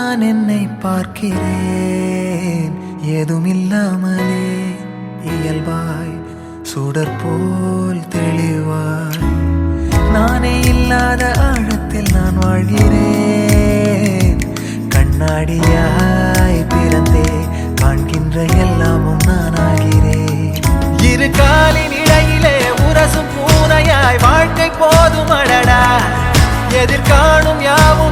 நான் என்னை பார்க்கிறேன் ஏதுமில்லாமலே இயல்பாய் சுடர் போல் தெளிவாய் நானே இல்லாத ஆழத்தில் நான் வாழ்கிறேன் கண்ணாடியாய் பிறந்தே காண்கின்ற எல்லாமும் நான் ஆகிறேன் இரு காலின் இடையிலே உரசும் பூனையாய் வாழ்க்கை போதும் அடடா எதிர்காணும் யாவும்